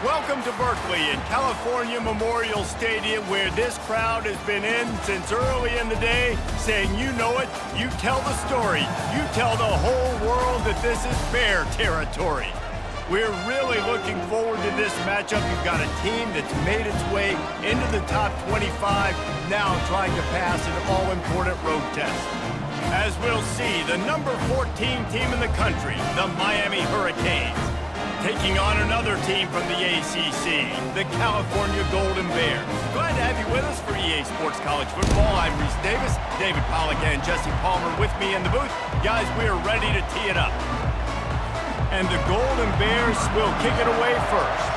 Welcome to Berkeley and California Memorial Stadium, where this crowd has been in since early in the day, saying you know it, you tell the story, you tell the whole world that this is Bear territory. We're really looking forward to this matchup. You've got a team that's made its way into the top 25, now trying to pass an all-important road test. As we'll see, the number 14 team in the country, the Miami Hurricanes, taking on another team from the ACC, the California Golden Bears. Glad to have you with us for EA Sports College Football. I'm Reese Davis, David Pollack and Jesse Palmer with me in the booth. Guys, we are ready to tee it up. And the Golden Bears will kick it away first.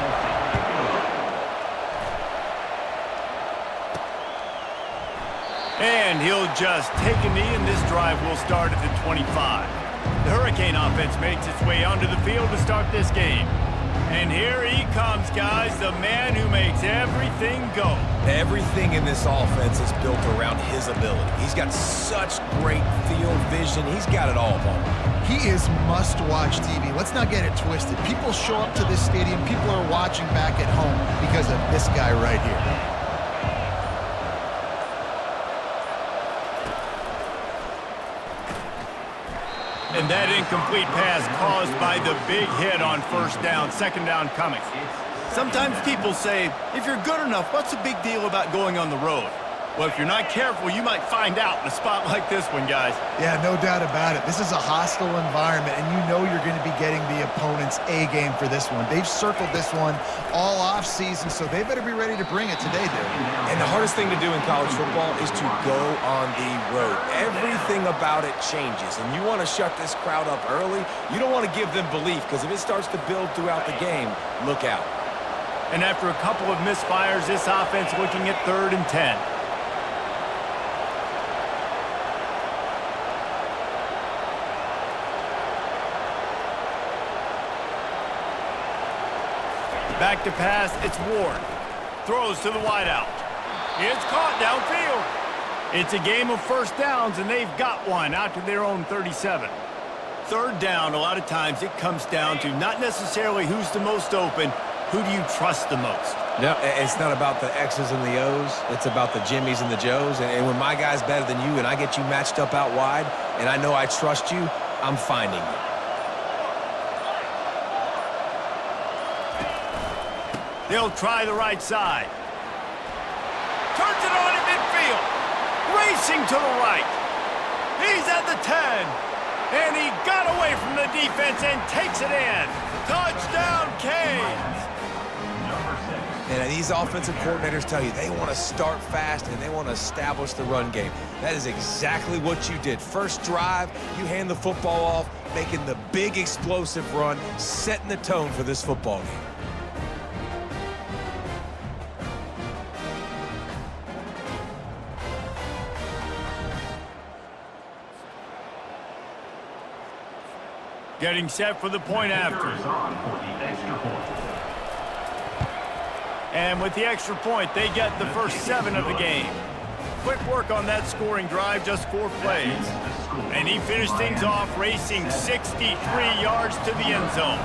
And he'll just take a knee, and this drive will start at the 25. The Hurricane offense makes its way onto the field to start this game. And here he comes, guys, the man who makes everything go. Everything in this offense is built around his ability. He's got such great field vision. He's got it all, Paul. He is must-watch TV. Let's not get it twisted. People show up to this stadium. People are watching back at home because of this guy right here. And that incomplete pass caused by the big hit on first down, second down coming. Sometimes people say, if you're good enough, what's the big deal about going on the road? Well, if you're not careful, you might find out in a spot like this one, guys. Yeah, no doubt about it. This is a hostile environment, and you know you're going to be getting the opponent's A game for this one. They've circled this one all off-season, so they better be ready to bring it today, dude. And the hardest thing to do in college football is to go on the road. Everything about it changes, and you want to shut this crowd up early. You don't want to give them belief, because if it starts to build throughout the game, look out. And after a couple of misfires, this offense looking at 3rd and 10. Back to pass, it's Ward. Throws to the wideout. It's caught downfield. It's a game of first downs, and they've got one out to their own 37. 3rd down, a lot of times it comes down to not necessarily who's the most open, who do you trust the most? No, it's not about the X's and the O's. It's about the Jimmies and the Joes. And when my guy's better than you and I get you matched up out wide, and I know I trust you, I'm finding you. They'll try the right side. Turns it on in midfield. Racing to the right. He's at the 10. And he got away from the defense and takes it in. Touchdown, Canes. And these offensive coordinators tell you they want to start fast and they want to establish the run game. That is exactly what you did. First drive, you hand the football off, making the big explosive run, setting the tone for this football game. Getting set for the point after. And with the extra point, they get the first 7 of the game. Quick work on that scoring drive, just 4 plays. And he finished things off racing 63 yards to the end zone.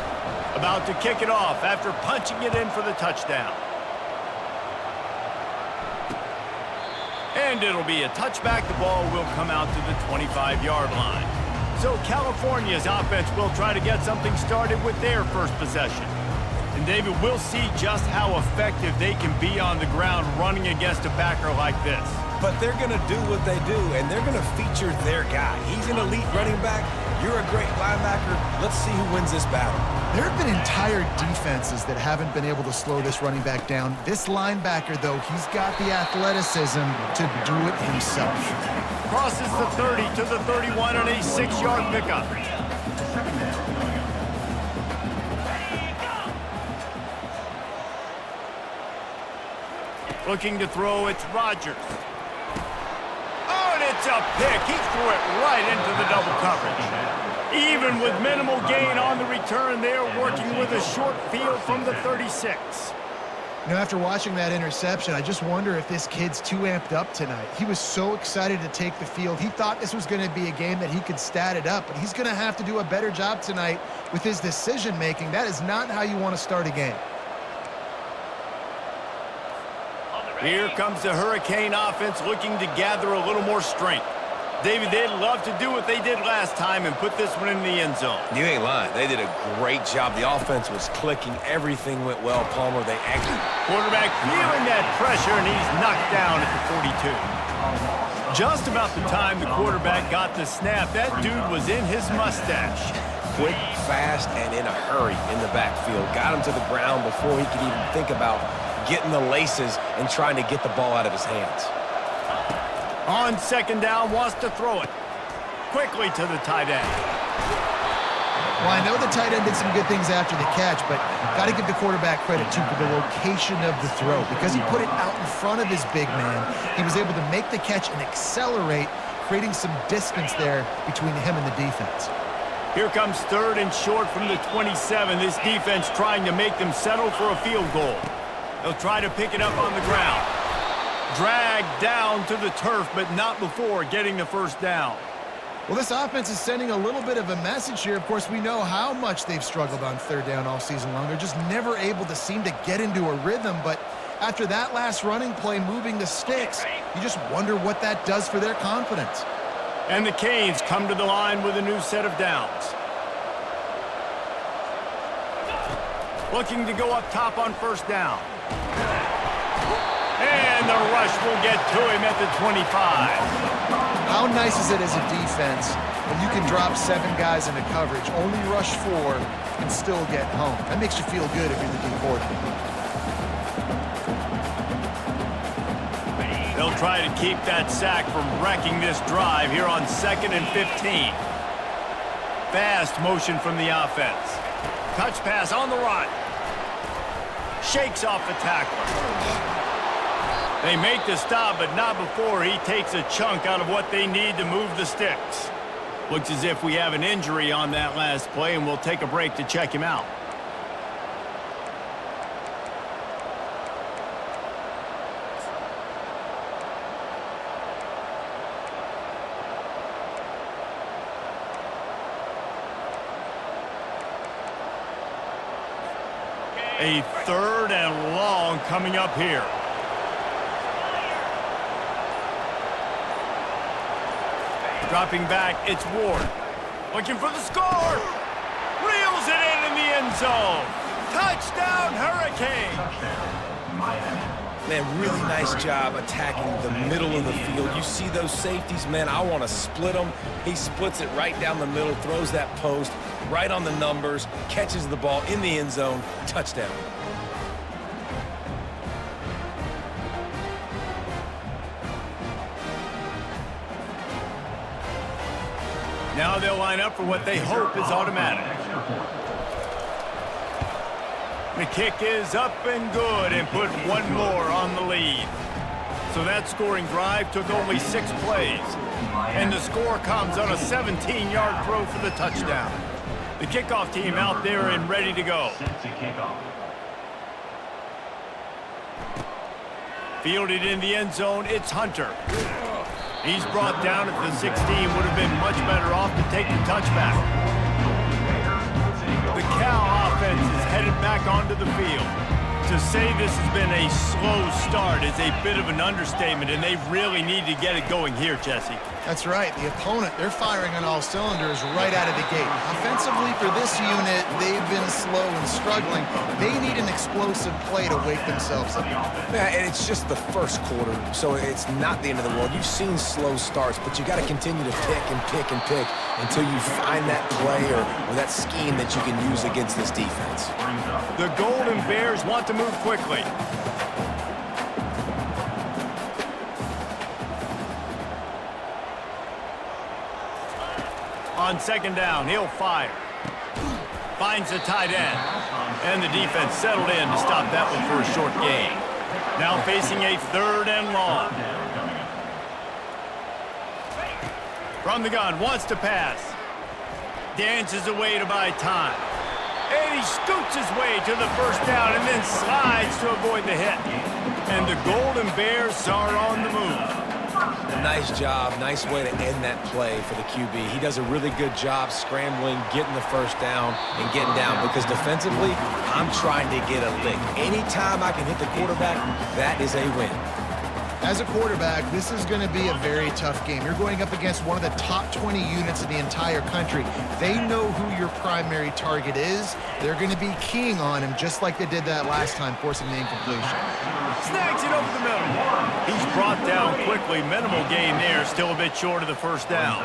About to kick it off after punching it in for the touchdown. And it'll be a touchback. The ball will come out to the 25-yard line. So California's offense will try to get something started with their first possession. And David, we'll see just how effective they can be on the ground running against a backer like this. But they're going to do what they do, and they're going to feature their guy. He's an elite running back. You're a great linebacker. Let's see who wins this battle. There have been entire defenses that haven't been able to slow this running back down. This linebacker, though, he's got the athleticism to do it himself. Crosses the 30 to the 31 on a 6-yard pickup. Looking to throw, it's Rodgers. Oh, and it's a pick. He threw it right into the double coverage. Even with minimal gain on the return, they're working with a short field from the 36. You know, after watching that interception, I just wonder if this kid's too amped up tonight. He was so excited to take the field. He thought this was going to be a game that he could stat it up, but he's going to have to do a better job tonight with his decision-making. That is not how you want to start a game. Here comes the Hurricane offense looking to gather a little more strength. David, they'd love to do what they did last time and put this one in the end zone. You ain't lying. They did a great job. The offense was clicking. Everything went well. Palmer, they actually... Quarterback feeling that pressure, and he's knocked down at the 42. Just about the time the quarterback got the snap, that dude was in his mustache. Quick, fast, and in a hurry in the backfield. Got him to the ground before he could even think about getting the laces and trying to get the ball out of his hands. On second down, wants to throw it. Quickly to the tight end. Well, I know the tight end did some good things after the catch, but got to give the quarterback credit, too, for the location of the throw. Because he put it out in front of his big man, he was able to make the catch and accelerate, creating some distance there between him and the defense. Here comes third and short from the 27. This defense trying to make them settle for a field goal. They'll try to pick it up on the ground. Dragged down to the turf, but not before getting the first down. Well, this offense is sending a little bit of a message here. Of course, we know how much they've struggled on third down all season long. They're just never able to seem to get into a rhythm, but after that last running play moving the sticks, you just wonder what that does for their confidence. And the Canes come to the line with a new set of downs. Looking to go up top on first down. And the rush will get to him at the 25. How nice is it as a defense when you can drop 7 guys into coverage, only rush 4, and still get home? That makes you feel good if you're the D coordinator. They'll try to keep that sack from wrecking this drive here on 2nd and 15. Fast motion from the offense. Touch pass on the run. Shakes off the tackler. They make the stop, but not before he takes a chunk out of what they need to move the sticks. Looks as if we have an injury on that last play, and we'll take a break to check him out. A third and long coming up here. Dropping back, it's Ward. Looking for the score. Reels it in the end zone. Touchdown, Hurricane. Man, really nice job attacking the middle of the field. You see those safeties, man, I want to split them. He splits it right down the middle, throws that post, right on the numbers, catches the ball in the end zone, touchdown. Now they'll line up for what they hope is automatic. The kick is up and good and put one more on the lead. So that scoring drive took only 6 plays. And the score comes on a 17-yard throw for the touchdown. The kickoff team out there and ready to go. Fielded in the end zone, it's Hunter. He's brought down at the 16, would have been much better off to take the touchback. The Cal offense is headed back onto the field. To say this has been a slow start is a bit of an understatement, and they really need to get it going here, Jesse. That's right. The opponent, they're firing on all cylinders right out of the gate. Offensively, for this unit, they've been slow and struggling. They need an explosive play to wake themselves up. Yeah, and it's just the first quarter, so it's not the end of the world. You've seen slow starts, but you got to continue to pick and pick and pick until you find that play or that scheme that you can use against this defense. The Golden Bears want to move quickly. On second down, he'll fire. Finds the tight end. And the defense settled in to stop that one for a short gain. Now facing a third and long. From the gun, wants to pass. Dances away to buy time. And he scoots his way to the first down and then slides to avoid the hit. And the Golden Bears are on the move. Nice job. Nice way to end that play for the QB. He does a really good job scrambling, getting the first down, and getting down. Because defensively, I'm trying to get a lick. Anytime I can hit the quarterback, that is a win. As a quarterback, this is going to be a very tough game. You're going up against one of the top 20 units in the entire country. They know who your primary target is. They're going to be keying on him just like they did that last time, forcing the incompletion. Snags it over the middle. He's brought down quickly. Minimal gain there. Still a bit short of the first down.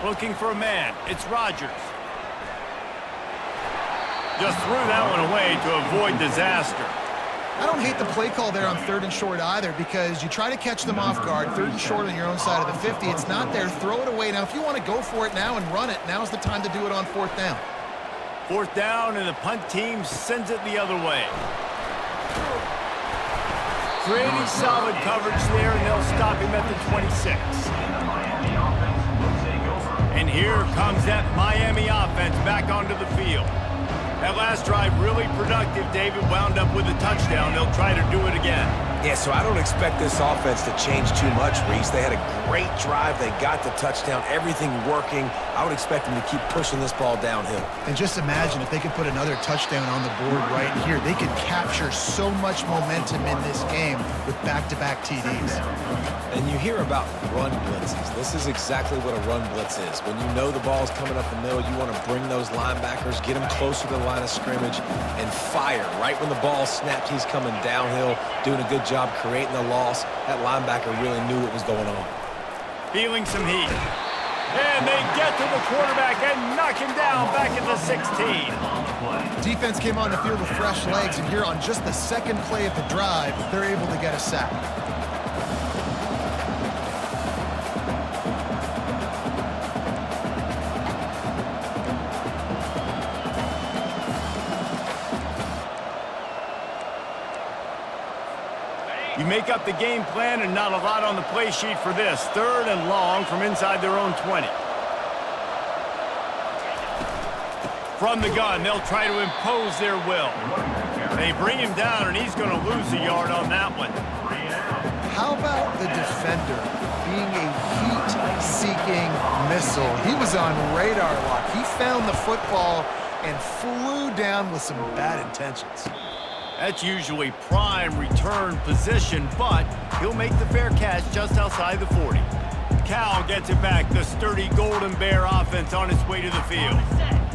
Looking for a man. It's Rodgers. Just threw that one away to avoid disaster. I don't hate the play call there on 3rd and short either, because you try to catch them off guard. 3rd and short on your own side of the 50. It's not there. Throw it away. Now, if you want to go for it now and run it, now's the time to do it on 4th down. 4th down, and the punt team sends it the other way. Pretty solid coverage there, and they'll stop him at the 26. And here comes that Miami offense back onto the field. That last drive really productive. David wound up with a touchdown. They'll try to do it again. Yeah, so I don't expect this offense to change too much, Reese. They had a great drive. They got the touchdown. Everything working. I would expect them to keep pushing this ball downhill. And just imagine if they could put another touchdown on the board right here. They could capture so much momentum in this game with back-to-back TDs. And you hear about run blitzes. This is exactly what a run blitz is. When you know the ball's coming up the middle, you want to bring those linebackers, get them closer to the line of scrimmage, and fire. Right when the ball snapped, he's coming downhill, doing a good job creating the loss. That linebacker really knew what was going on. Feeling some heat. And they get to the quarterback and knock him down back at the 16. Defense came on the field with fresh legs, and here on just the second play of the drive, they're able to get a sack. You make up the game plan and not a lot on the play sheet for this. 3rd and long from inside their own 20. From the gun, they'll try to impose their will. They bring him down, and he's going to lose a yard on that one. How about the defender being a heat-seeking missile? He was on radar lock. He found the football and flew down with some bad intentions. That's usually prime return position, but he'll make the fair catch just outside the 40. Cal gets it back. The sturdy Golden Bear offense on its way to the field.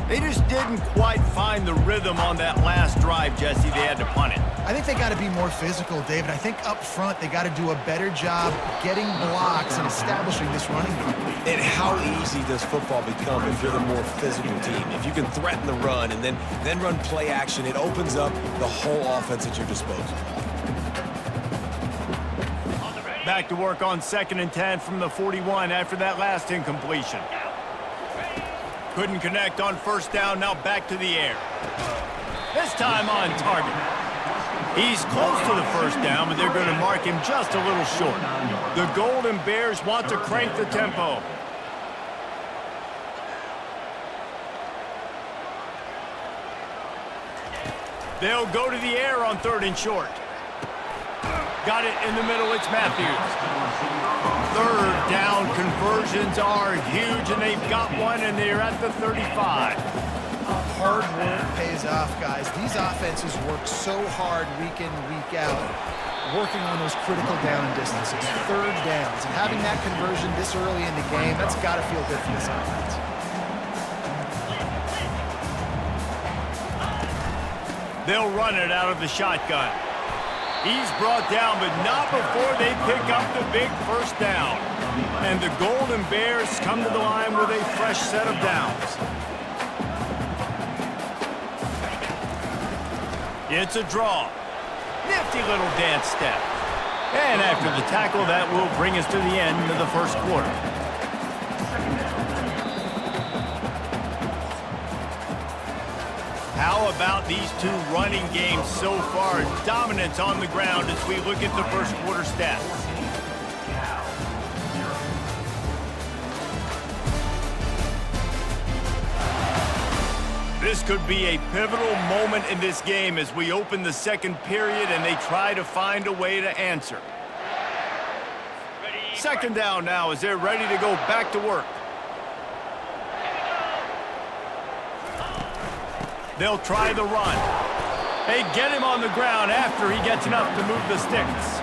They just didn't quite find the rhythm on that last drive, Jesse. They had to punt it. I think they got to be more physical, David. I think up front they got to do a better job getting blocks and establishing this running game. And how easy does football become if you're the more physical team? If you can threaten the run and then run play action, it opens up the whole offense at your disposal. Back to work on 2nd and 10 from the 41 after that last incompletion. Couldn't connect on 1st down, now back to the air. This time on target. He's close to the 1st down, but they're going to mark him just a little short. The Golden Bears want to crank the tempo. They'll go to the air on 3rd and short. Got it in the middle, it's Matthews. 3rd down conversions are huge, and they've got one, and they're at the 35. Hard work pays off, guys. These offenses work so hard week in, week out, working on those critical down distances, 3rd downs, and having that conversion this early in the game, that's got to feel good for this offense. They'll run it out of the shotgun. He's brought down, but not before they pick up the big 1st down. And the Golden Bears come to the line with a fresh set of downs. It's a draw. Nifty little dance step. And after the tackle, that will bring us to the end of the 1st quarter. How about these two running games so far? Dominance on the ground as we look at the 1st quarter stats. This could be a pivotal moment in this game as we open the second period and they try to find a way to answer. Second down now as they're ready to go back to work. They'll try the run. They get him on the ground after he gets enough to move the sticks.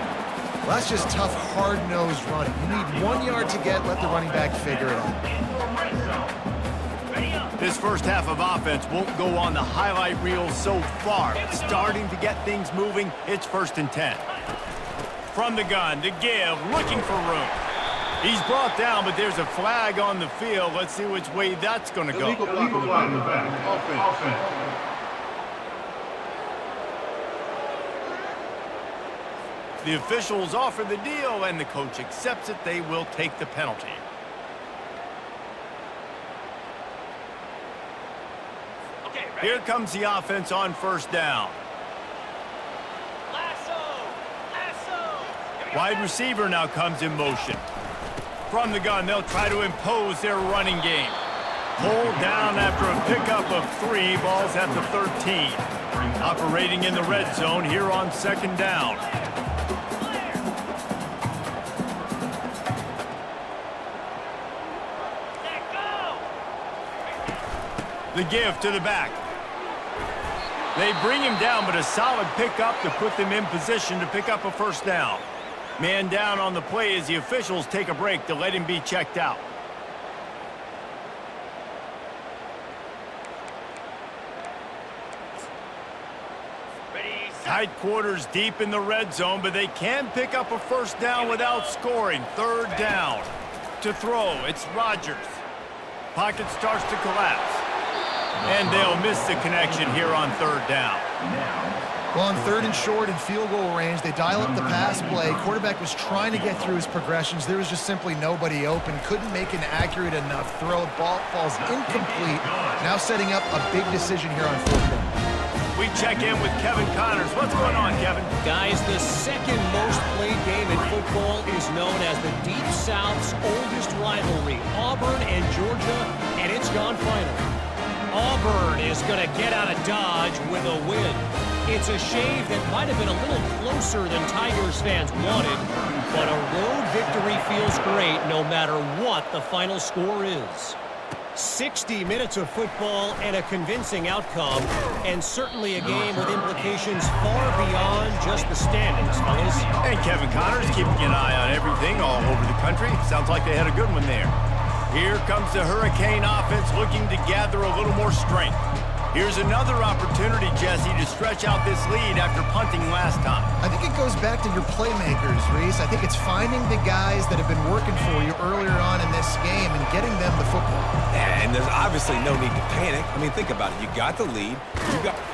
Well, that's just tough, hard-nosed running. You need 1 yard to get, let the running back figure it out. This first half of offense won't go on the highlight reel so far. But starting to get things moving, it's 1st and 10. From the gun, to give, looking for room. He's brought down, but there's a flag on the field. Let's see which way that's going to go. Illegal flag in the back. Offense. The officials offer the deal, and the coach accepts it. They will take the penalty. Here comes the offense on 1st down. Wide receiver now comes in motion. From the gun, they'll try to impose their running game. Pulled down after a pickup of 3, balls at the 13. Operating in the red zone here on 2nd down. The give to the back. They bring him down, but a solid pickup to put them in position to pick up a 1st down. Man down on the play as the officials take a break to let him be checked out. Tight quarters deep in the red zone, but they can pick up a 1st down without scoring. 3rd down. To throw, it's Rodgers. Pocket starts to collapse. And they'll miss the connection here on 3rd down. Well, on 3rd and short and field goal range, they dial up the pass play. Quarterback was trying to get through his progressions. There was just simply nobody open. Couldn't make an accurate enough throw. Ball falls incomplete. Now setting up a big decision here on 4th down. We check in with Kevin Connors. What's going on, Kevin? Guys, the second most played game in football is known as the Deep South's oldest rivalry, Auburn and Georgia, and it's gone final. Auburn is going to get out of Dodge with a win. It's a shave that might have been a little closer than Tigers fans wanted, but a road victory feels great no matter what the final score is. 60 minutes of football and a convincing outcome, and certainly a game with implications far beyond just the standings, fellas. And Kevin Connors keeping an eye on everything all over the country. Sounds like they had a good one there. Here comes the Hurricane offense looking to gather a little more strength. Here's another opportunity, Jesse, to stretch out this lead after punting last time. I think it goes back to your playmakers, Reese. I think it's finding the guys that have been working for you earlier on in this game and getting them the football. Yeah, and there's obviously no need to panic. I mean, think about it. You got the lead.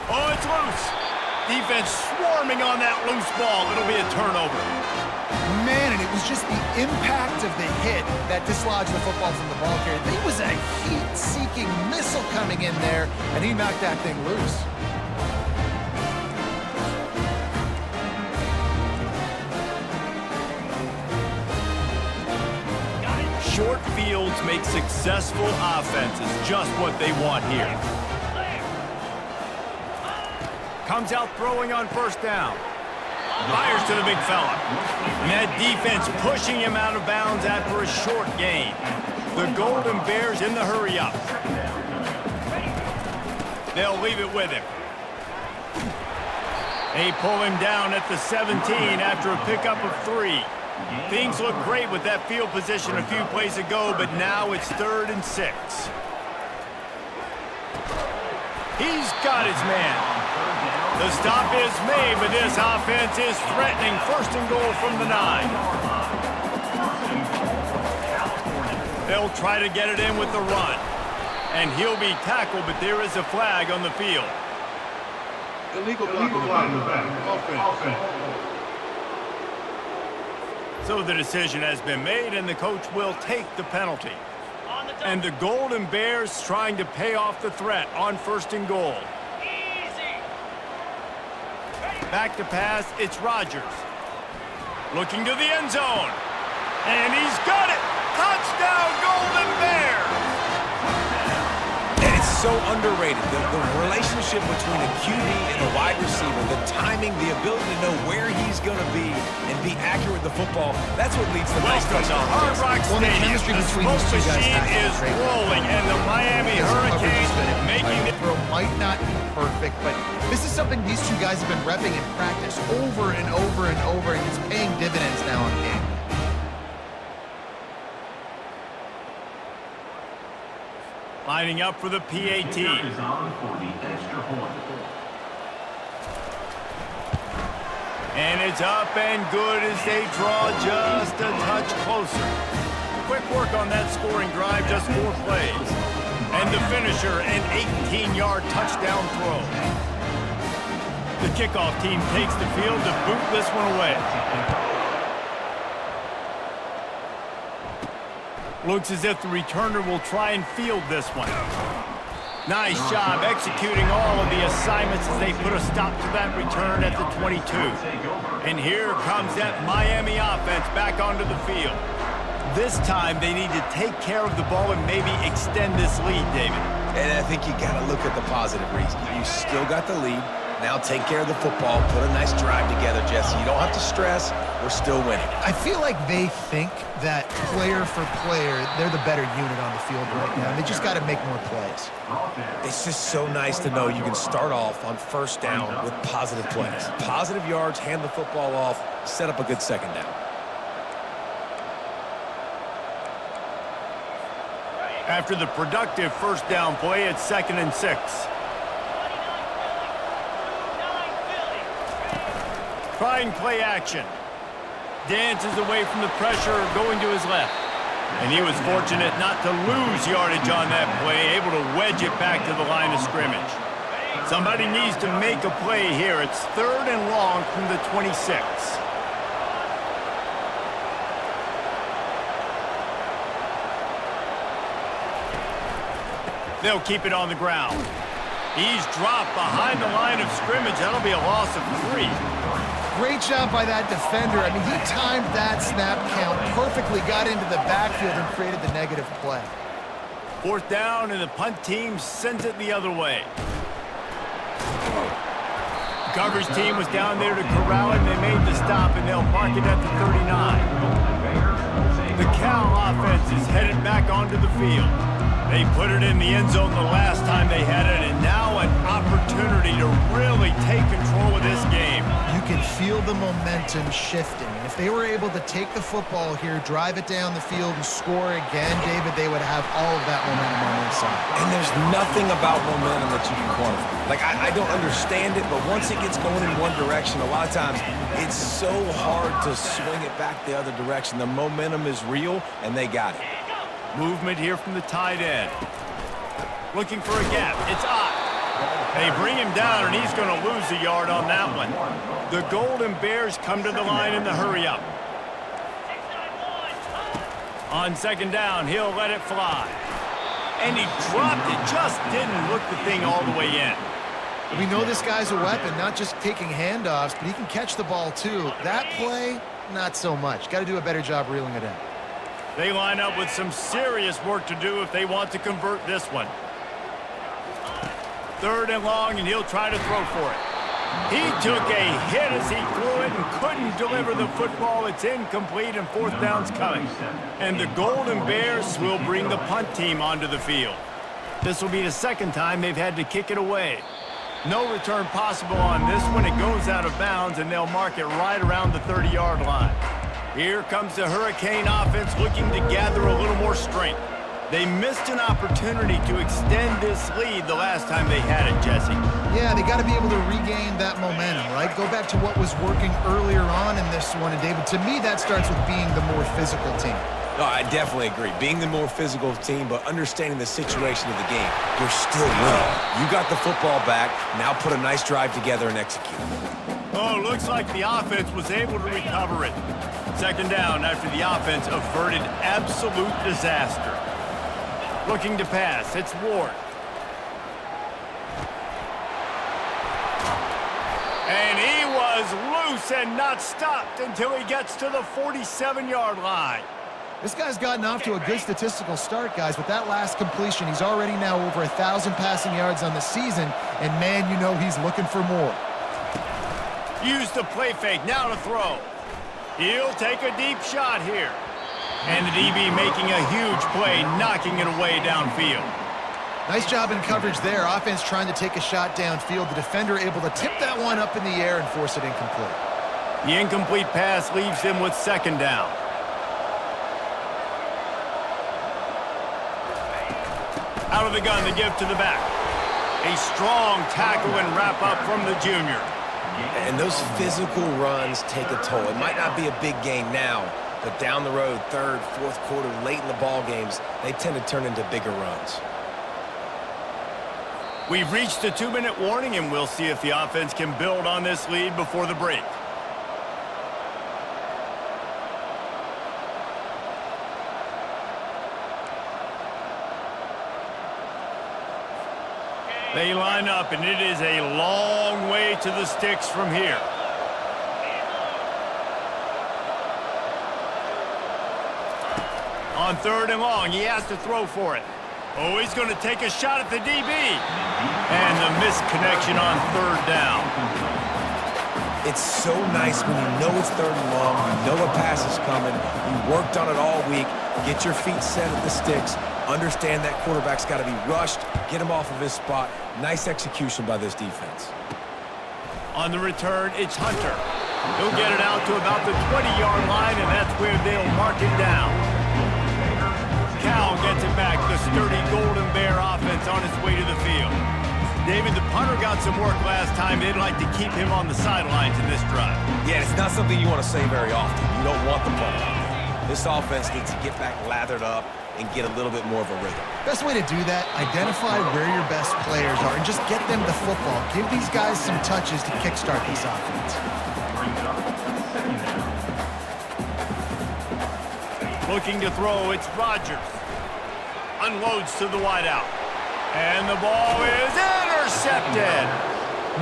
Oh, it's loose. Defense swarming on that loose ball. It'll be a turnover. Man, and it was just the impact of the hit that dislodged the football from the ball carrier. There was a heat-seeking missile coming in there, and he knocked that thing loose. Short fields make successful offenses just what they want here. Comes out throwing on 1st down. Fires to the big fella. And that defense pushing him out of bounds after a short gain. The Golden Bears in the hurry-up. They'll leave it with him. They pull him down at the 17 after a pickup of 3. Things look great with that field position a few plays ago, but now it's 3rd and 6. He's got his man. The stop is made, but this offense is threatening 1st and goal from the 9. They'll try to get it in with the run. And he'll be tackled, but there is a flag on the field. Illegal flag in the back. Offense. So the decision has been made, and the coach will take the penalty. And the Golden Bears trying to pay off the threat on 1st and goal. Back to pass, it's Rodgers. Looking to the end zone. And he's got it! Touchdown, Golden Bears! And it's so underrated. The relationship between a QB and a wide receiver, the timing, the ability to know where he's going to be and be accurate with the football, that's what leads to nice Welcome to touchdowns. Hard Rock Well, the Stadium. chemistry The between smoke these two guys machine has is to be great. rolling, and the Miami His coverage is Hurricanes gonna be making tight. it. Throw might not be perfect, but this is something these two guys have been repping in practice over and over and over, and it's paying dividends now on game. Lining up for the PAT. Is on for the extra point. And it's up and good as they draw just a touch closer. Quick work on that scoring drive, just 4 plays. And the finisher, an 18-yard touchdown throw. The kickoff team takes the field to boot this one away. Looks as if the returner will try and field this one. Nice job executing all of the assignments as they put a stop to that return at the 22. And here comes that Miami offense back onto the field. This time they need to take care of the ball and maybe extend this lead, David. And I think you got to look at the positive reason. You still got the lead. Now take care of the football. Put a nice drive together, Jesse. You don't have to stress. We're still winning. I feel like they think that player for player, they're the better unit on the field right now. They just got to make more plays. It's just so nice to know you can start off on first down with positive plays. Positive yards, hand the football off, set up a good second down. After the productive first down play, it's 2nd and 6. Trying play action. Dances away from the pressure, going to his left. And he was fortunate not to lose yardage on that play, able to wedge it back to the line of scrimmage. Somebody needs to make a play here. It's 3rd and long from the 26. They'll keep it on the ground. He's dropped behind the line of scrimmage. That'll be a loss of 3. Great job by that defender. I mean, he timed that snap count perfectly, got into the backfield and created the negative play. 4th down, and the punt team sends it the other way. The coverage team was down there to corral him. They made the stop, and they'll mark it at the 39. The Cal offense is headed back onto the field. They put it in the end zone the last time they had it, and now an opportunity to really take control of this game. You can feel the momentum shifting. And if they were able to take the football here, drive it down the field, and score again, David, they would have all of that momentum on their side. And there's nothing about momentum that you can quantify. Like, I don't understand it, but once it gets going in one direction, a lot of times it's so hard to swing it back the other direction. The momentum is real, and they got it. Movement here from the tight end. Looking for a gap. It's Ott. They bring him down, and he's going to lose a yard on that one. The Golden Bears come to the line in the hurry-up. On 2nd down, he'll let it fly. And he dropped it. Just didn't look the thing all the way in. We know this guy's a weapon, not just taking handoffs, but he can catch the ball too. That play, not so much. Got to do a better job reeling it in. They line up with some serious work to do if they want to convert this one. 3rd and long, and he'll try to throw for it. He took a hit as he threw it and couldn't deliver the football. It's incomplete, and 4th down's coming. And the Golden Bears will bring the punt team onto the field. This will be the 2nd time they've had to kick it away. No return possible on this one. It goes out of bounds, and they'll mark it right around the 30-yard line. Here comes the Hurricane offense looking to gather a little more strength. They missed an opportunity to extend this lead the last time they had it, Jesse. Yeah, they got to be able to regain that momentum, right? Go back to what was working earlier on in this one. And, David, to me, that starts with being the more physical team. No, I definitely agree. Being the more physical team, but understanding the situation of the game. You're still winning. You got the football back. Now put a nice drive together and execute. Oh, looks like the offense was able to recover it. 2nd down after the offense averted absolute disaster. Looking to pass, it's Ward. And he was loose and not stopped until he gets to the 47-yard line. This guy's gotten off to a good statistical start, guys. With that last completion, he's already now over 1,000 passing yards on the season, and man, you know he's looking for more. Use the play fake, now to throw. He'll take a deep shot here. And the DB making a huge play, knocking it away downfield. Nice job in coverage there. Offense trying to take a shot downfield. The defender able to tip that one up in the air and force it incomplete. The incomplete pass leaves him with second down. Out of the gun, the give to the back. A strong tackle and wrap up from the junior. And those physical runs take a toll. It might not be a big gain now, but down the road, third, fourth quarter, late in the ball games, they tend to turn into bigger runs. We've reached a 2-minute warning, and we'll see if the offense can build on this lead before the break. They line up, and it is a long way to the sticks from here. On third and long, he has to throw for it. Oh, he's going to take a shot at the DB. And the misconnection on third down. It's so nice when you know it's third and long, you know a pass is coming, you worked on it all week, get your feet set at the sticks, understand that quarterback's got to be rushed, get him off of his spot. Nice execution by this defense. On the return, it's Hunter. He'll get it out to about the 20-yard line, and that's where they'll mark it down. Cal gets it back, the sturdy Golden Bear offense on its way to the field. David, the punter got some work last time. They'd like to keep him on the sidelines in this drive. Yeah, it's not something you want to say very often. You don't want the punter on there. This offense needs to get back lathered up and get a little bit more of a rhythm. Best way to do that, identify where your best players are and just get them the football. Give these guys some touches to kickstart this offense. Looking to throw, it's Rodgers. Unloads to the wideout. And the ball is intercepted.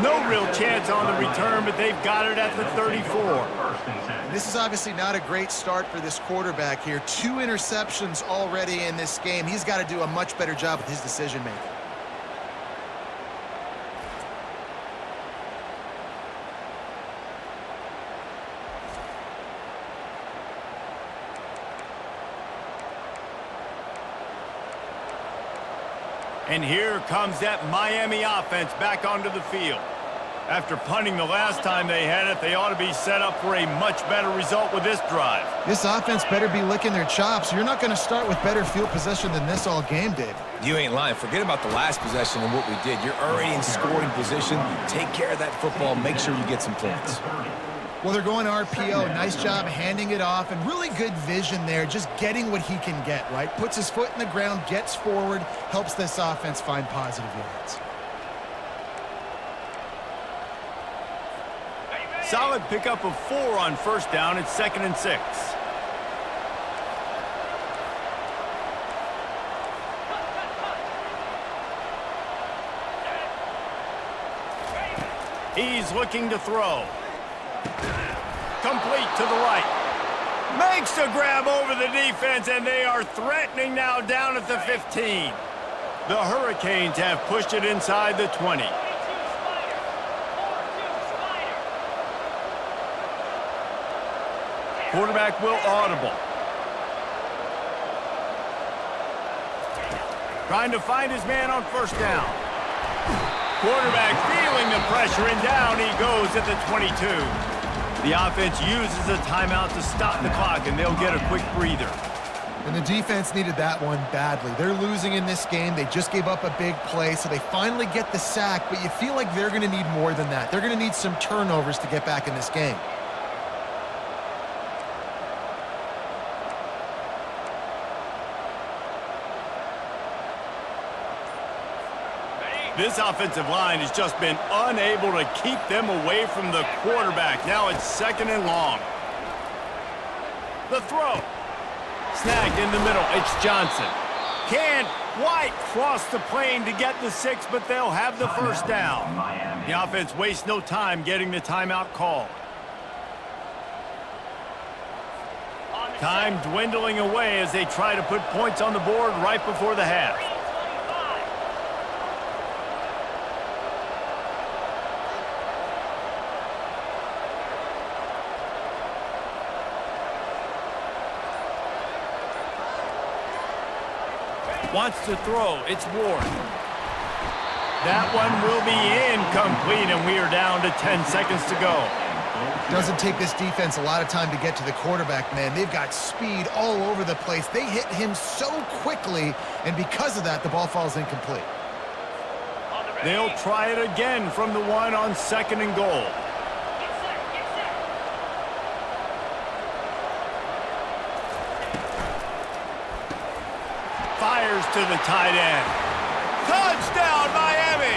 No real chance on the return, but they've got it at the 34. This is obviously not a great start for this quarterback here. 2 interceptions already in this game. He's got to do a much better job with his decision-making. And here comes that Miami offense back onto the field. After punting the last time they had it, they ought to be set up for a much better result with this drive. This offense better be licking their chops. You're not going to start with better field possession than this all game, Dave. You ain't lying. Forget about the last possession and what we did. You're already in scoring position. Take care of that football. Make sure you get some points. Well, they're going RPO. Nice job handing it off, and really good vision there, just getting what he can get, right? Puts his foot in the ground, gets forward, helps this offense find positive yards. Solid pickup of 4 on first down. It's 2nd and 6. He's looking to throw. Complete to the right. Makes a grab over the defense, and they are threatening now down at the 15. The Hurricanes have pushed it inside the 20. Quarterback will audible. Trying to find his man on first down. Quarterback feeling the pressure, and down he goes at the 22. The offense uses a timeout to stop the clock, and they'll get a quick breather. And the defense needed that one badly. They're losing in this game. They just gave up a big play, so they finally get the sack, but you feel like they're going to need more than that. They're going to need some turnovers to get back in this game. This offensive line has just been unable to keep them away from the quarterback. Now it's 2nd and long. The throw. Snagged in the middle. It's Johnson. Can't quite cross the plane to get the 6, but they'll have the first down. The offense wastes no time getting the timeout called. Time dwindling away as they try to put points on the board right before the half. Wants to throw. It's Ward. That one will be incomplete, and we are down to 10 seconds to go. Doesn't take this defense a lot of time to get to the quarterback, man. They've got speed all over the place. They hit him so quickly, and because of that, the ball falls incomplete. They'll try it again from the one on 2nd and goal. Fires to the tight end. Touchdown, Miami!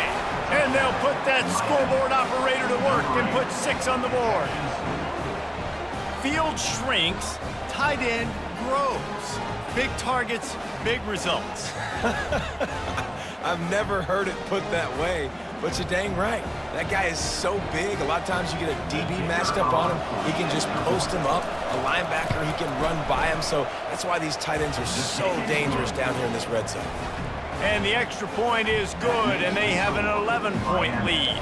And they'll put that scoreboard operator to work and put 6 on the board. Field shrinks, tight end grows. Big targets, big results. I've never heard it put that way, but you're dang right. That guy is so big. A lot of times you get a DB matched up on him. He can just post him up. A linebacker, he can run by him. So that's why these tight ends are so dangerous down here in this red zone. And the extra point is good, and they have an 11-point lead.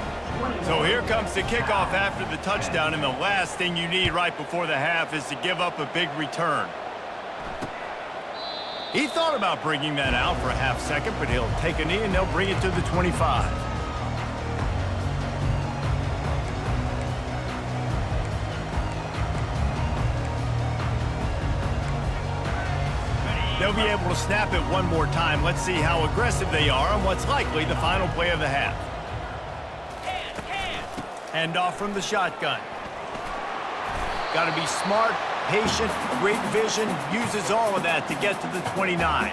So here comes the kickoff after the touchdown, and the last thing you need right before the half is to give up a big return. He thought about bringing that out for a half second, but he'll take a knee and they'll bring it to the 25. They'll be able to snap it one more time. Let's see how aggressive they are on what's likely the final play of the half. Hand off from the shotgun. Got to be smart, patient, great vision, uses all of that to get to the 29.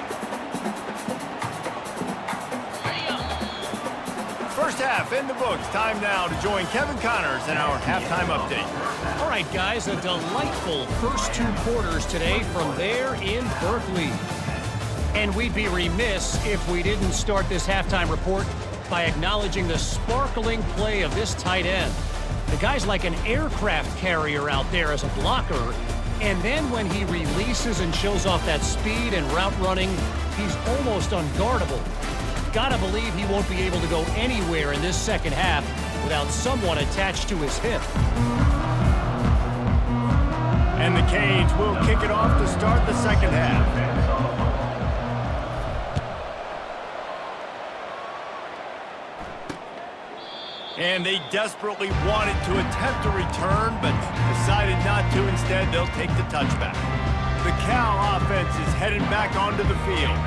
First half in the books. Time now to join Kevin Connors in our halftime update. All right, guys, a delightful first 2 quarters today from there in Berkeley. And we'd be remiss if we didn't start this halftime report by acknowledging the sparkling play of this tight end. The guy's like an aircraft carrier out there as a blocker, and then when he releases and shows off that speed and route running, he's almost unguardable. Gotta believe he won't be able to go anywhere in this second half without someone attached to his hip. And the Canes will kick it off to start the second half. And they desperately wanted to attempt a return, but decided not to. Instead, they'll take the touchback. The Cal offense is headed back onto the field.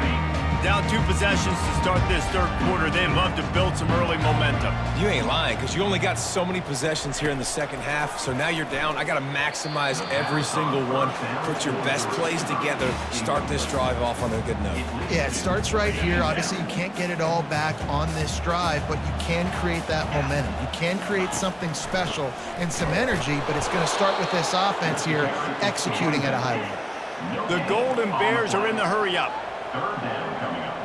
Down 2 possessions to start this third quarter. They'd love to build some early momentum. You ain't lying, because you only got so many possessions here in the second half, so now you're down. I got to maximize every single one, put your best plays together, start this drive off on a good note. Yeah, it starts right here. Obviously, you can't get it all back on this drive, but you can create that momentum. You can create something special and some energy, but it's going to start with this offense here executing at a high level. The Golden Bears are in the hurry-up. Third down coming up.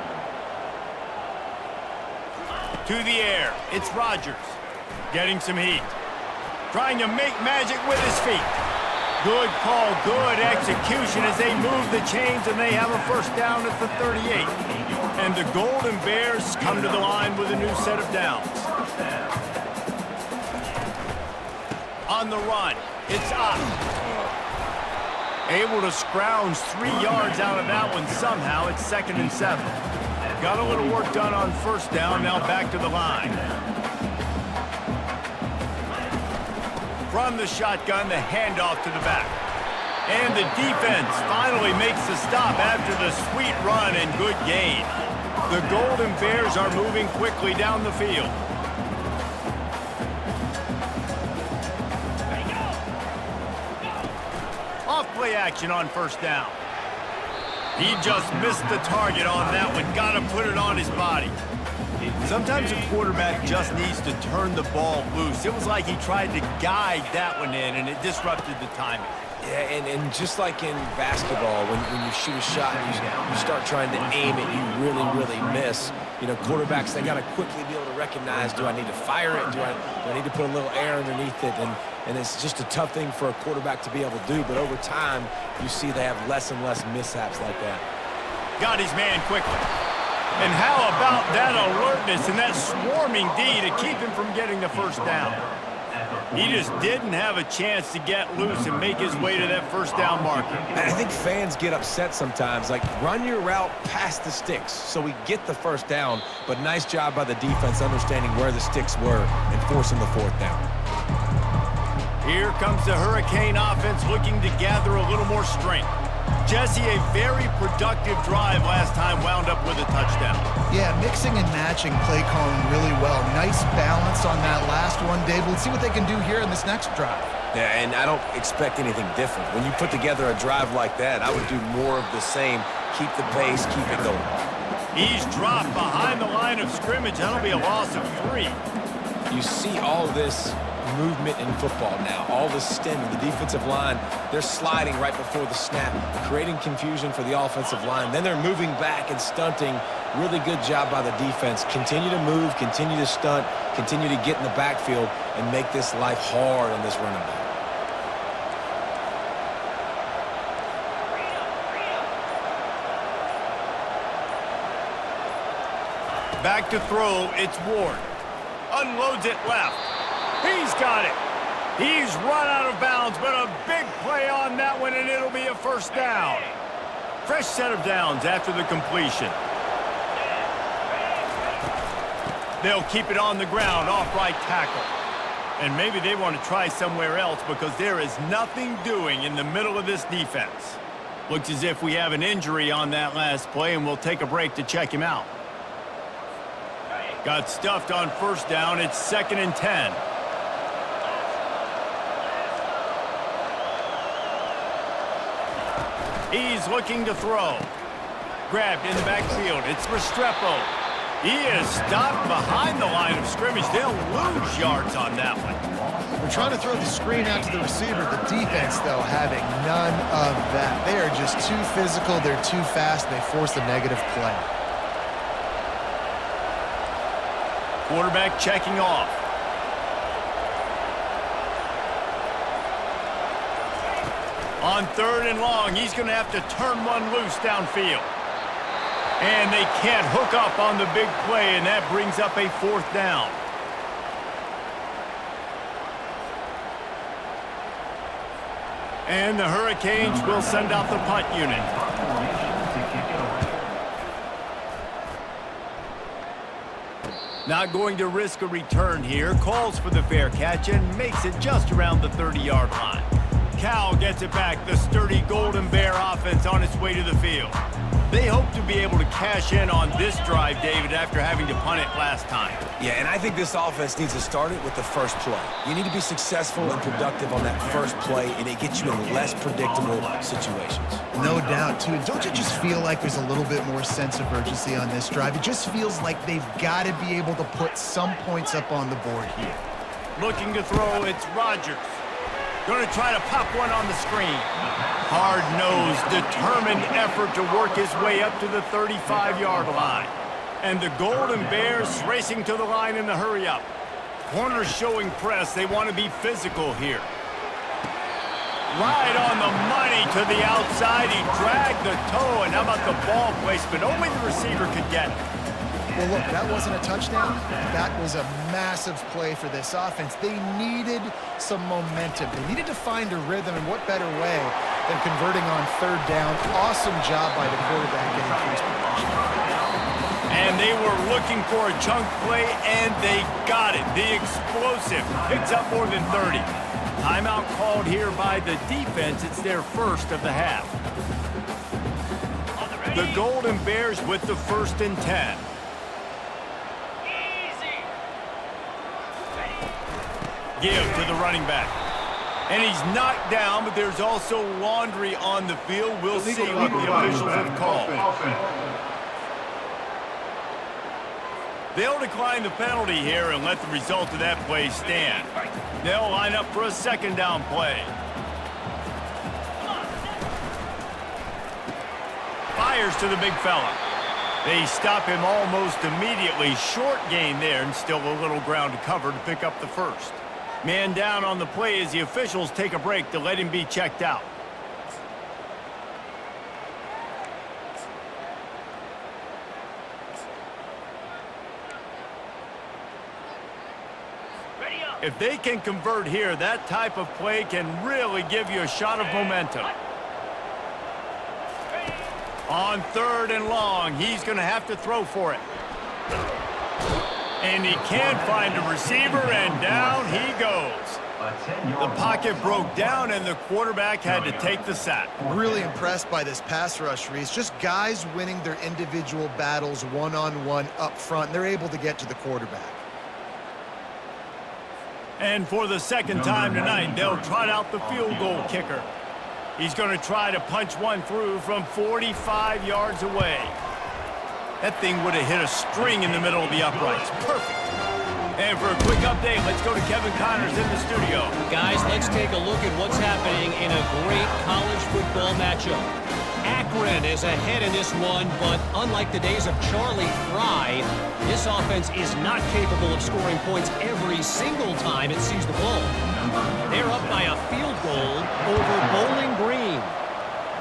To the air, it's Rodgers. Getting some heat. Trying to make magic with his feet. Good call, good execution as they move the chains, and they have a first down at the 38. And the Golden Bears come to the line with a new set of downs. On the run, it's up. Able to scrounge 3 yards out of that one somehow. It's 2nd and 7. Got a little work done on first down, now back to the line. From the shotgun, the handoff to the back. And the defense finally makes the stop after the sweet run and good gain. The Golden Bears are moving quickly down the field. Off-play action on first down. He just missed the target on that one. Got to put it on his body. Sometimes a quarterback just needs to turn the ball loose. It was like he tried to guide that one in, and it disrupted the timing. Yeah, and just like in basketball, when you shoot a shot and you start trying to aim it, you really miss. You know, quarterbacks, they got to quickly be able to recognize, do I need to fire it? Do I need to put a little air underneath it? And it's just a tough thing for a quarterback to be able to do. But over time, you see they have less and less mishaps like that. Got his man quickly. And how about that alertness and that swarming D to keep him from getting the first down? He just didn't have a chance to get loose and make his way to that first down marker. And I think fans get upset sometimes. Like, run your route past the sticks so we get the first down. But nice job by the defense understanding where the sticks were and forcing the fourth down. Here comes the Hurricane offense looking to gather a little more strength. Jesse, a very productive drive last time wound up with a touchdown. Yeah, mixing and matching play calling really well. Nice balance on that last one, Dave. Let's see what they can do here in this next drive. Yeah, and I don't expect anything different. When you put together a drive like that, I would do more of the same. Keep the pace, keep it going. He's dropped behind the line of scrimmage. That'll be a loss of 3. You see all this movement in football now, all the stemming, the defensive line, they're sliding right before the snap, creating confusion for the offensive line. Then they're moving back and stunting. Really good job by the defense. Continue to move, continue to stunt, continue to get in the backfield and make this life hard on this running back. Back to throw, it's Ward. Unloads it left. He's got it. He's run out of bounds, but a big play on that one, and it'll be a first down. Fresh set of downs after the completion. They'll keep it on the ground, off right tackle. And maybe they want to try somewhere else because there is nothing doing in the middle of this defense. Looks as if we have an injury on that last play, and we'll take a break to check him out. Got stuffed on first down. It's 2nd and 10. He's looking to throw. Grabbed in the backfield. It's Restrepo. He is stopped behind the line of scrimmage. They'll lose yards on that one. We're trying to throw the screen out to the receiver. The defense, though, having none of that. They are just too physical. They're too fast. They force a negative play. Quarterback checking off. On 3rd and long, he's going to have to turn one loose downfield. And they can't hook up on the big play, and that brings up a 4th down. And the Hurricanes will send out the punt unit. Not going to risk a return here. Calls for the fair catch and makes it just around the 30-yard line. Cal gets it back. The sturdy Golden Bear offense on its way to the field. They hope to be able to cash in on this drive, David, after having to punt it last time. Yeah, and I think this offense needs to start it with the first play. You need to be successful and productive on that first play, and it gets you in less predictable situations. No doubt, too. And don't you just feel like there's a little bit more sense of urgency on this drive? It just feels like they've got to be able to put some points up on the board here. Looking to throw, it's Rodgers. Going to try to pop one on the screen. Hard-nosed, determined effort to work his way up to the 35-yard line. And the Golden Bears racing to the line in the hurry-up. Corners showing press. They want to be physical here. Right on the money to the outside. He dragged the toe. And how about the ball placement? Only the receiver could get it. Well, look, that wasn't a touchdown. That was a massive play for this offense. They needed some momentum. They needed to find a rhythm, and what better way than converting on 3rd down. Awesome job by the quarterback getting crease protection. And they were looking for a chunk play, and they got it. The explosive picks up more than 30. Timeout called here by the defense. It's their first of the half. The Golden Bears with the 1st and 10. Give to the running back. And he's knocked down, but there's also laundry on the field. We'll see what the officials have called. They'll decline the penalty here and let the result of that play stand. They'll line up for a 2nd down play. Fires to the big fella. They stop him almost immediately. Short gain there, and still a little ground to cover to pick up the first. Man down on the play as the officials take a break to let him be checked out. If they can convert here, that type of play can really give you a shot of momentum. On 3rd and long, he's going to have to throw for it. And he can't find a receiver, and down he goes. The pocket broke down, and the quarterback had to take the sack. Really impressed by this pass rush, Reese. Just guys winning their individual battles one-on-one up front. They're able to get to the quarterback. And for the second time tonight, they'll trot out the field goal kicker. He's going to try to punch one through from 45 yards away. That thing would have hit a string in the middle of the uprights. Perfect. And for a quick update, let's go to Kevin Connors in the studio. Guys, let's take a look at what's happening in a great college football matchup. Akron is ahead in this one, but unlike the days of Charlie Fry, this offense is not capable of scoring points every single time it sees the ball. They're up by a field goal over Bowling Green.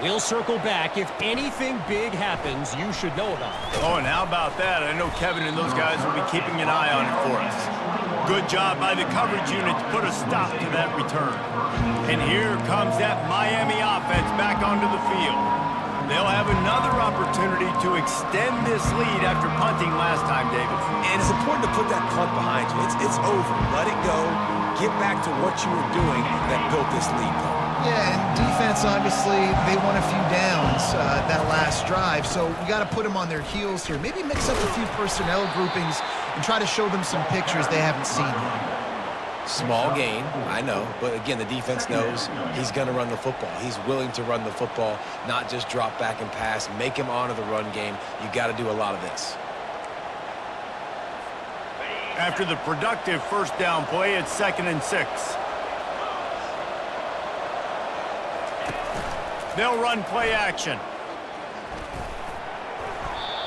We'll circle back. If anything big happens, you should know about it. Oh, and how about that? I know Kevin and those guys will be keeping an eye on it for us. Good job by the coverage unit to put a stop to that return. And here comes that Miami offense back onto the field. They'll have another opportunity to extend this lead after punting last time, David. And it's important to put that punt behind you. It's over. Let it go. Get back to what you were doing that built this lead, though. Yeah, and defense, obviously, they won a few downs that last drive, so we got to put them on their heels here. Maybe mix up a few personnel groupings and try to show them some pictures they haven't seen yet. Small gain, I know, but again, the defense knows he's going to run the football. He's willing to run the football, not just drop back and pass, make him honor the run game. You got to do a lot of this. After the productive first down play, it's 2nd and 6. They'll run play action.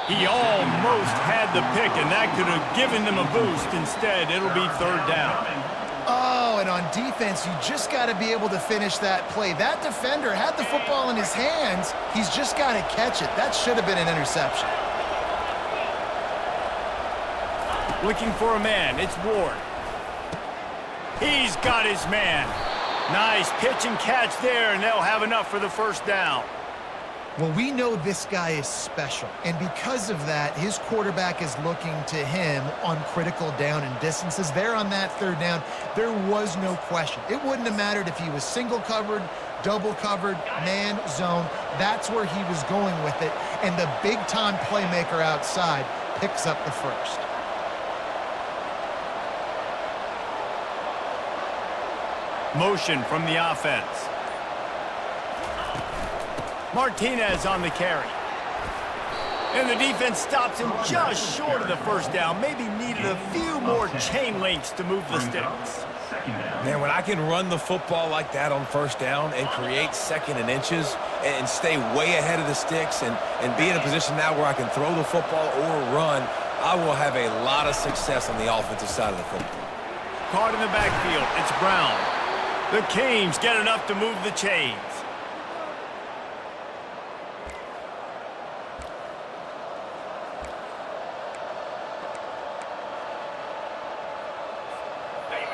He almost had the pick, and that could have given them a boost. Instead, it'll be 3rd down. Oh, and on defense, you just got to be able to finish that play. That defender had the football in his hands. He's just got to catch it. That should have been an interception. Looking for a man. It's Ward. He's got his man. Nice pitch and catch there, and they'll have enough for the first down. Well, we know this guy is special, and because of that, his quarterback is looking to him on critical down and distances. There on that 3rd down, there was no question. It wouldn't have mattered if he was single covered, double covered, man, zone. That's where he was going with it, and the big-time playmaker outside picks up the first. Motion from the offense. Martinez on the carry. And the defense stops him just short of the first down. Maybe needed a few more chain links to move the sticks. Man, when I can run the football like that on 1st down and create 2nd and inches and stay way ahead of the sticks and be in a position now where I can throw the football or run, I will have a lot of success on the offensive side of the football. Caught in the backfield. It's Brown. The Canes get enough to move the chains.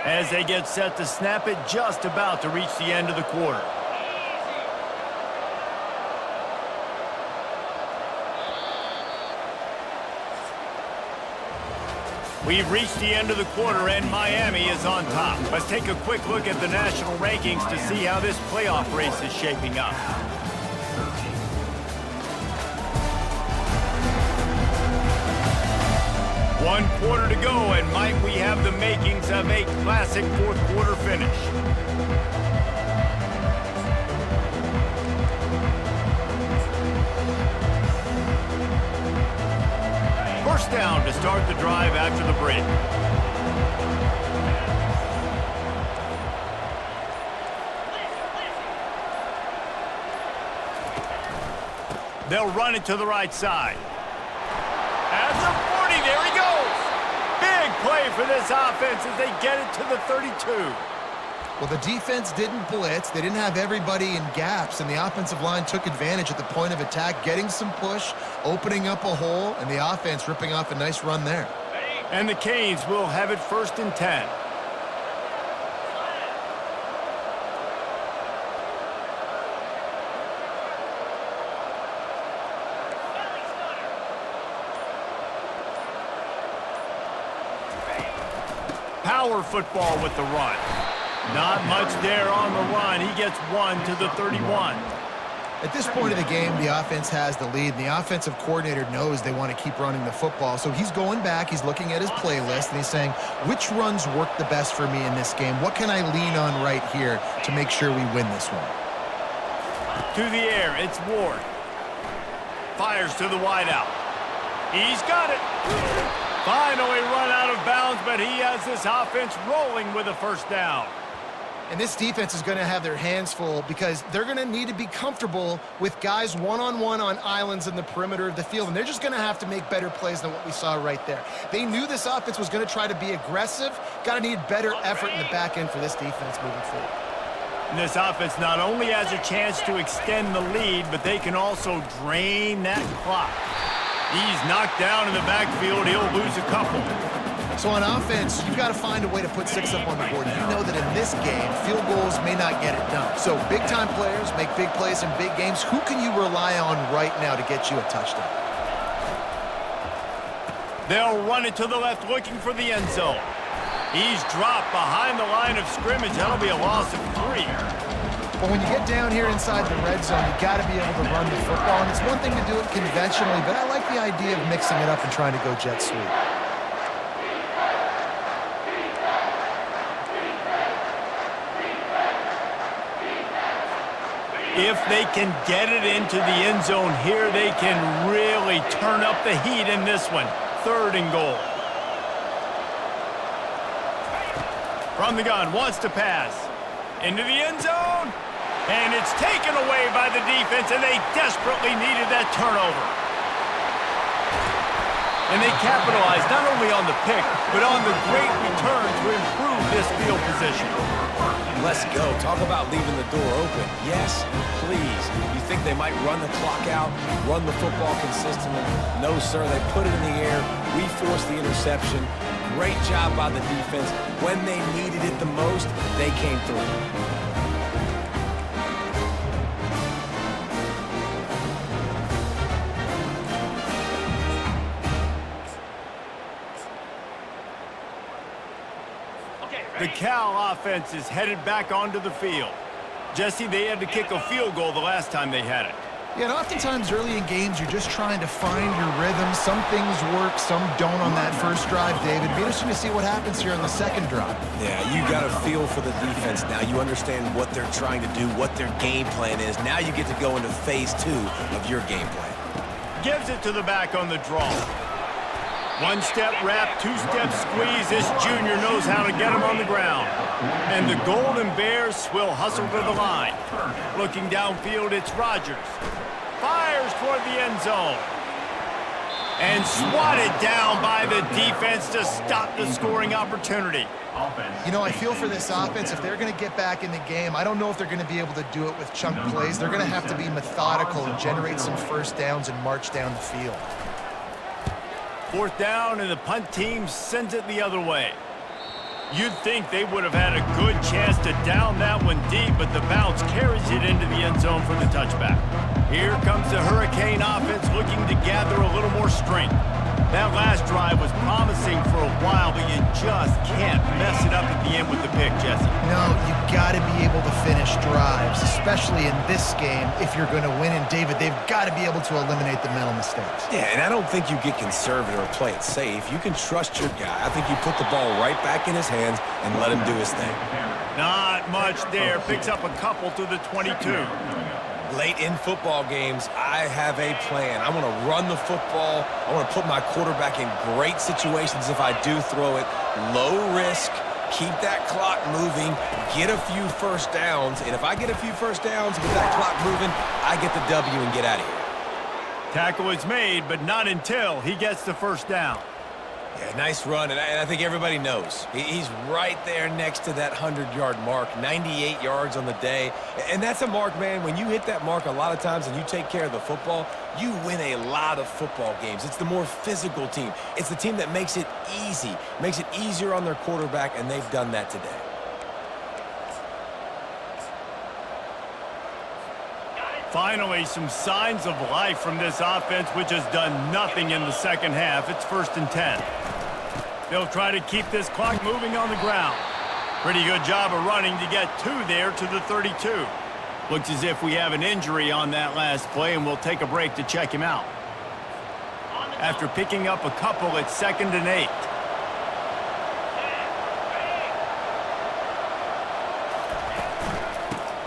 As they get set to snap it, just about to reach the end of the quarter. We've reached the end of the quarter, and Miami is on top. Let's take a quick look at the national rankings to see how this playoff race is shaping up. One quarter to go, and might we have the makings of a classic 4th quarter finish. First down to start the drive after the break. They'll run it to the right side. At the 40, there he goes. Big play for this offense as they get it to the 32. Well, the defense didn't blitz. They didn't have everybody in gaps, and the offensive line took advantage at the point of attack, getting some push, opening up a hole, and the offense ripping off a nice run there. And the Canes will have it 1st and 10. Power football with the run. Not much there on the run. He gets 1 to the 31. At this point of the game, the offense has the lead, and the offensive coordinator knows they want to keep running the football. So he's going back, he's looking at his playlist, and he's saying, which runs work the best for me in this game? What can I lean on right here to make sure we win this one? To the air, it's Ward. Fires to the wideout. He's got it. Finally run out of bounds, but he has this offense rolling with a 1st down. And this defense is going to have their hands full because they're going to need to be comfortable with guys one-on-one on islands in the perimeter of the field, and they're just going to have to make better plays than what we saw right there. They knew this offense was going to try to be aggressive. Got to need better effort in the back end for this defense moving forward. And this offense not only has a chance to extend the lead, but they can also drain that clock. He's knocked down in the backfield. He'll lose a couple. So on offense, you've got to find a way to put 6 up on the board. You know that in this game, field goals may not get it done. So big-time players make big plays in big games. Who can you rely on right now to get you a touchdown? They'll run it to the left, looking for the end zone. He's dropped behind the line of scrimmage. That'll be a loss of 3. But when you get down here inside the red zone, you got to be able to run the football. And it's one thing to do it conventionally, but I like the idea of mixing it up and trying to go jet sweep. If they can get it into the end zone here, they can really turn up the heat in this one. 3rd and goal. From the gun, wants to pass. Into the end zone. And it's taken away by the defense, and they desperately needed that turnover. And they capitalized not only on the pick, but on the great return to improve this field position. Let's go. Talk about leaving the door open. Yes, please. You think they might run the clock out, run the football consistently? No, sir. They put it in the air. We forced the interception. Great job by the defense. When they needed it the most, they came through. The Cal offense is headed back onto the field. Jesse, they had to kick a field goal the last time they had it. Yeah, and oftentimes early in games, you're just trying to find your rhythm. Some things work, some don't on that first drive, David. Be interesting to see what happens here on the second drive. Yeah, you got a feel for the defense now. You understand what they're trying to do, what their game plan is. Now you get to go into phase 2 of your game plan. Gives it to the back on the draw. 1-step wrap, 2-step squeeze. This junior knows how to get him on the ground. And the Golden Bears will hustle to the line. Looking downfield, it's Rodgers. Fires toward the end zone. And swatted down by the defense to stop the scoring opportunity. You know, I feel for this offense, if they're going to get back in the game, I don't know if they're going to be able to do it with chunk plays. They're going to have to be methodical and generate some first downs and march down the field. 4th down, and the punt team sends it the other way. You'd think they would have had a good chance to down that one deep, but the bounce carries it into the end zone for the touchback. Here comes the Hurricane offense looking to gather a little more strength. That last drive was promising for a while, but you just can't mess it up at the end with the pick, Jesse. No, you've got to be able to finish drives, especially in this game if you're going to win. And, David, they've got to be able to eliminate the mental mistakes. Yeah, and I don't think you get conservative or play it safe. You can trust your guy. I think you put the ball right back in his hands and let him do his thing. Not much there. Picks up a couple to the 22. Late in football games, I have a plan. I want to run the football. I want to put my quarterback in great situations if I do throw it. Low risk, keep that clock moving, get a few first downs. And if I get a few first downs with that clock moving, I get the W and get out of here. Tackle is made, but not until he gets the first down. Yeah, nice run, and I think everybody knows. He's right there next to that 100-yard mark, 98 yards on the day. And that's a mark, man. When you hit that mark a lot of times and you take care of the football, you win a lot of football games. It's the more physical team. It's the team that makes it easy, makes it easier on their quarterback, and they've done that today. Finally, some signs of life from this offense, which has done nothing in the second half. It's 1st and 10. They'll try to keep this clock moving on the ground. Pretty good job of running to get 2 there to the 32. Looks as if we have an injury on that last play, and we'll take a break to check him out. After picking up a couple, it's 2nd and 8.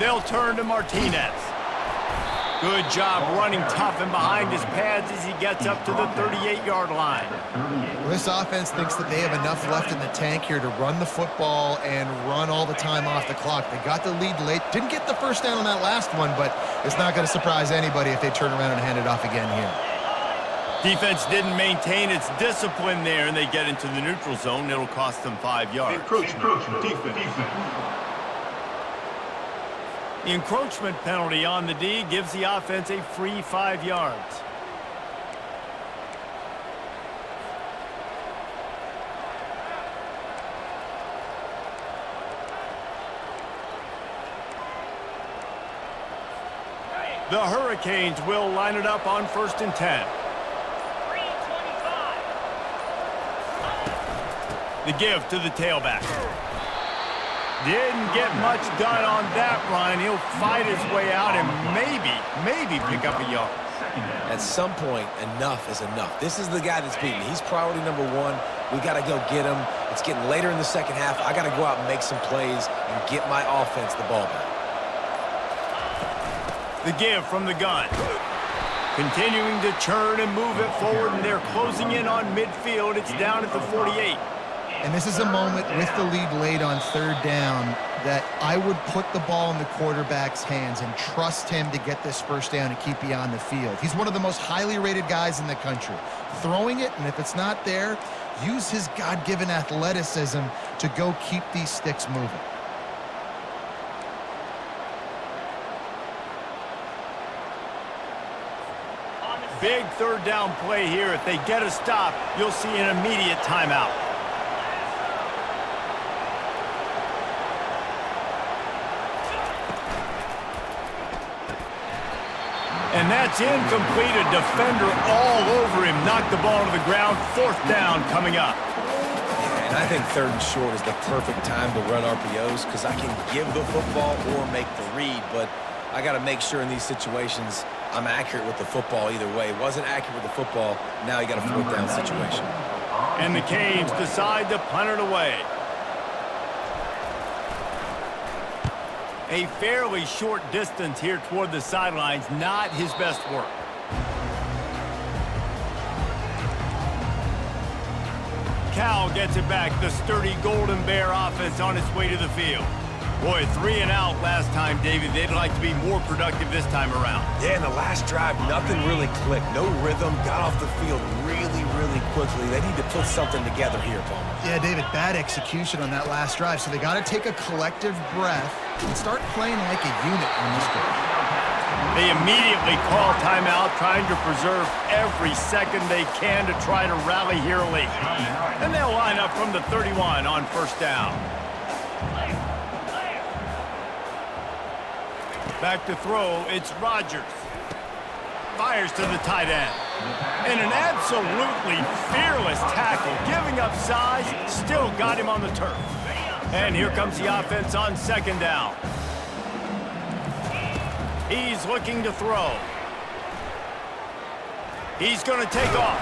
They'll turn to Martinez. Good job running tough and behind his pads as he gets up to the 38-yard line. Well, this offense thinks that they have enough left in the tank here to run the football and run all the time off the clock. They got the lead late. Didn't get the first down on that last one, but it's not going to surprise anybody if they turn around and hand it off again here. Defense didn't maintain its discipline there, and they get into the neutral zone. It'll cost them 5 yards. Encroachment. Defense. The encroachment penalty on the D gives the offense a free 5 yards. The Hurricanes will line it up on 1st and 10. The give to the tailback. Didn't get much done on that run. He'll fight his way out and maybe pick up a yard. At some point, enough is enough. This is the guy that's beaten. He's priority number 1. We got to go get him. It's getting later in the second half. I got to go out and make some plays and get my offense the ball back. The give from the gun. Continuing to churn and move it forward, and they're closing in on midfield. It's down at the 48. And this is a moment with the lead late on 3rd down that I would put the ball in the quarterback's hands and trust him to get this first down and keep you on the field. He's one of the most highly rated guys in the country. Throwing it, and if it's not there, use his God-given athleticism to go keep these sticks moving. Big 3rd down play here. If they get a stop, you'll see an immediate timeout. And that's incomplete. A defender all over him. Knocked the ball to the ground. 4th down coming up. And I think 3rd and short is the perfect time to run RPOs because I can give the football or make the read, but I got to make sure in these situations I'm accurate with the football either way. Wasn't accurate with the football. Now you got a 4th down situation. And the Canes decide to punt it away. A fairly short distance here toward the sidelines, not his best work. Cal gets it back. The sturdy Golden Bear offense on its way to the field. Boy, 3 and out last time, David. They'd like to be more productive this time around. Yeah, in the last drive, nothing really clicked. No rhythm. Got off the field really quickly. They need to put something together here, Palmer. Yeah, David, bad execution on that last drive. So they got to take a collective breath and start playing like a unit on this game. They immediately call timeout, trying to preserve every second they can to try to rally here late. And they'll line up from the 31 on 1st down. Back to throw, it's Rodgers. Fires to the tight end. And an absolutely fearless tackle, giving up size, still got him on the turf. And here comes the offense on 2nd down. He's looking to throw. He's going to take off.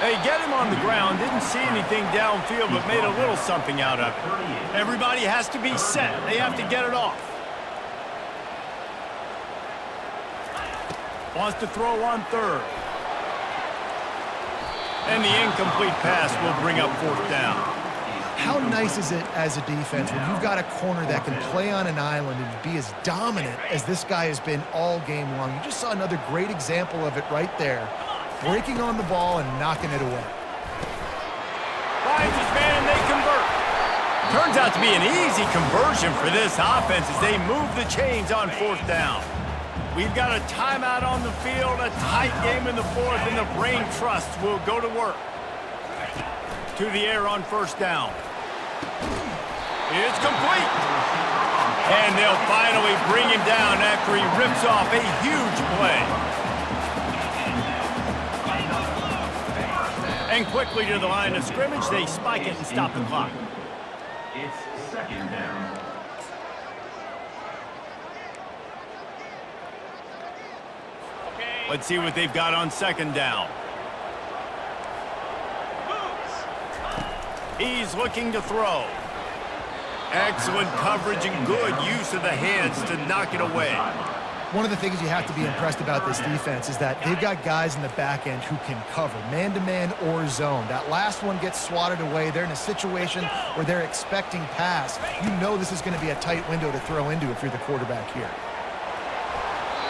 They get him on the ground, didn't see anything downfield, but made a little something out of it. Everybody has to be set. They have to get it off. Wants to throw on 3rd. And the incomplete pass will bring up 4th down. how nice is it as a defense when you've got a corner that can play on an island and be as dominant as this guy has been all game long? You just saw another great example of it right there, breaking on the ball and knocking it away. Finds his man and they convert. Turns out to be an easy conversion for this offense as they move the chains on 4th down. We've got a timeout on the field, a tight game in the 4th, and the brain trust will go to work. To the air on 1st down. It's complete. And they'll finally bring him down after he rips off a huge play. And quickly to the line of scrimmage, they spike it and stop the clock. It's 2nd down. Let's see what they've got on 2nd down. He's looking to throw. Excellent coverage and good use of the hands to knock it away. One of the things you have to be impressed about this defense is that they've got guys in the back end who can cover, man-to-man or zone. That last one gets swatted away. They're in a situation where they're expecting pass. You know this is going to be a tight window to throw into if you're the quarterback here.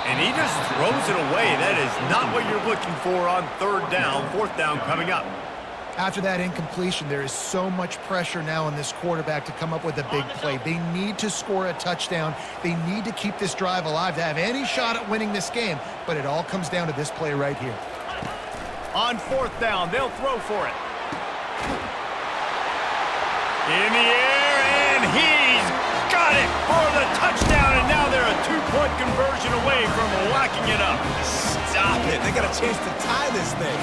And he just throws it away. That is not what you're looking for on 3rd down, 4th down coming up. After that incompletion, there is so much pressure now on this quarterback to come up with a big play. They need to score a touchdown. They need to keep this drive alive to have any shot at winning this game, but it all comes down to this play right here. On 4th down, they'll throw for it. In the air, and he's got it for the touchdown, and now they're a 2-point conversion away from locking it up. Stop it. They got a chance to tie this thing.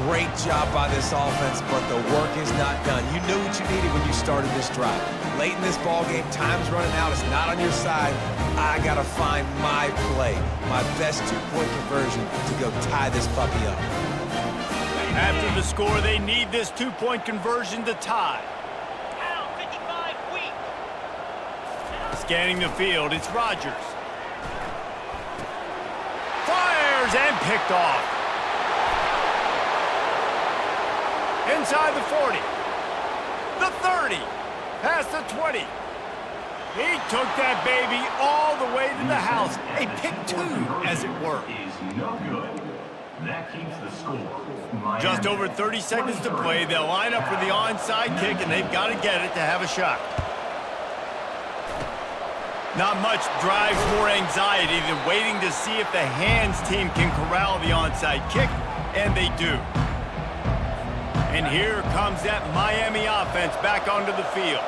Great job by this offense, but the work is not done. You knew what you needed when you started this drive. Late in this ball game, time's running out. It's not on your side. I got to find my play, my best 2-point conversion to go tie this puppy up. After the score, they need this 2-point conversion to tie. Scanning the field, it's Rodgers. Fires and picked off. Inside the 40, the 30, past the 20. He took that baby all the way to the house. A pick 2, as it were. Is no good. That keeps the score. Just over 30 seconds to play. They'll line up for the onside kick, and they've got to get it to have a shot. Not much drives more anxiety than waiting to see if the hands team can corral the onside kick, and they do. And here comes that Miami offense back onto the field.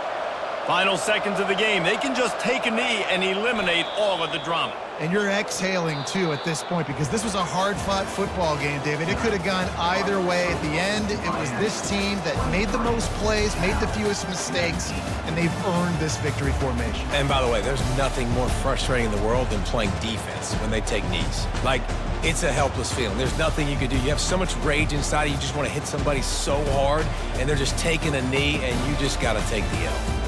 Final seconds of the game. They can just take a knee and eliminate all of the drama. And you're exhaling, too, at this point, because this was a hard-fought football game, David. It could have gone either way. At the end, it was this team that made the most plays, made the fewest mistakes, and they've earned this victory formation. And by the way, there's nothing more frustrating in the world than playing defense when they take knees. Like, it's a helpless feeling. There's nothing you can do. You have so much rage inside you just want to hit somebody so hard, and they're just taking a knee, and you just got to take the L.